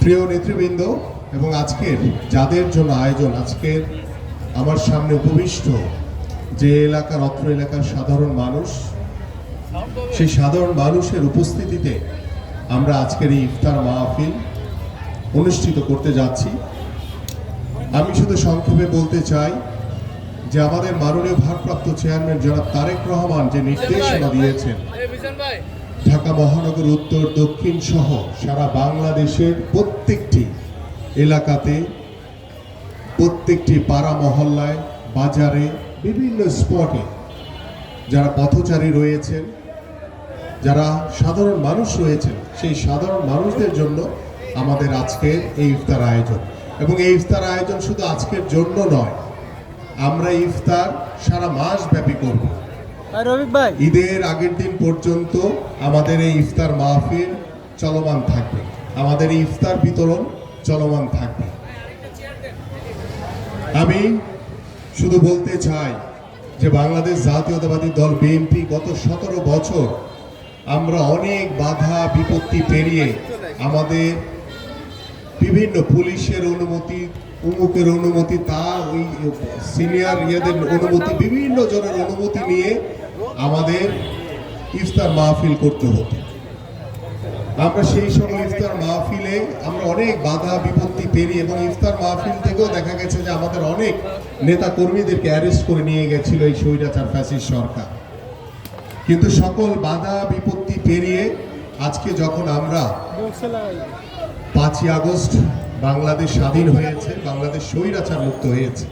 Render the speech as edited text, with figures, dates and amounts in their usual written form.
প্রিয় নেতৃবৃন্দ এবং আজকের যাদের জন্য আয়োজন, আজকের আমার সামনে উপবিষ্ট যে এলাকার অত্র এলাকার সাধারণ মানুষ, সেই সাধারণ মানুষের উপস্থিতিতে আমরা আজকের এই ইফতার মাহফিল অনুষ্ঠিত করতে যাচ্ছি। আমি শুধু সংক্ষেপে বলতে চাই যে আমাদের মাননীয় ভারপ্রাপ্ত চেয়ারম্যান জনাব তারেক রহমান যে নির্দেশনা দিয়েছেন, ঢাকা মহানগর উত্তর দক্ষিণ সহ সারা বাংলাদেশের প্রত্যেকটি এলাকাতে, প্রত্যেকটি পাড়া মহল্লায়, বাজারে, বিভিন্ন স্পটে যারা পথচারী রয়েছেন, যারা সাধারণ মানুষ রয়েছেন, সেই সাধারণ মানুষদের জন্য আমাদের আজকের এই ইফতার আয়োজন। এবং এই ইফতার আয়োজন শুধু আজকের জন্য নয়, আমরা ইফতার সারা মাস ব্যাপী করব। ঈদের আগের দিন পর্যন্ত আমাদের এই ইফতার মাহফিল চলমান থাকবে, আমাদের এই ইফতার বিতরণ চলমান থাকবে। আমি শুধু বলতে চাই যে বাংলাদেশ জাতীয়তাবাদী দল বিএনপি গত 17 বছর আমরা অনেক বাধা বিপত্তি পেরিয়ে আমাদের বিভিন্ন পুলিশের অনুমতি, উমুকের অনুমতি, তা ওই সিনিয়র ইয়েদের অনুমতি, বিভিন্ন জনের অনুমতি নিয়ে আমাদের ইফতার মাহফিল করতে হতো। আমরা সেই সকল ইফতার মাহফিলে আমরা অনেক বাধা বিপত্তি পেরিয়ে, এবং ইফতার মাহফিল থেকেও দেখা গেছে যে আমাদের অনেক নেতা কর্মীদেরকে অ্যারেস্ট করে নিয়ে গেছিল এই স্বৈরাচার ফ্যাসিস্ট সরকার। কিন্তু সকল বাধা বিপত্তি পেরিয়ে আজকে যখন আমরা 5ই আগস্ট বাংলাদেশ স্বাধীন হয়েছে, বাংলাদেশ স্বৈরাচার মুক্ত হয়েছে,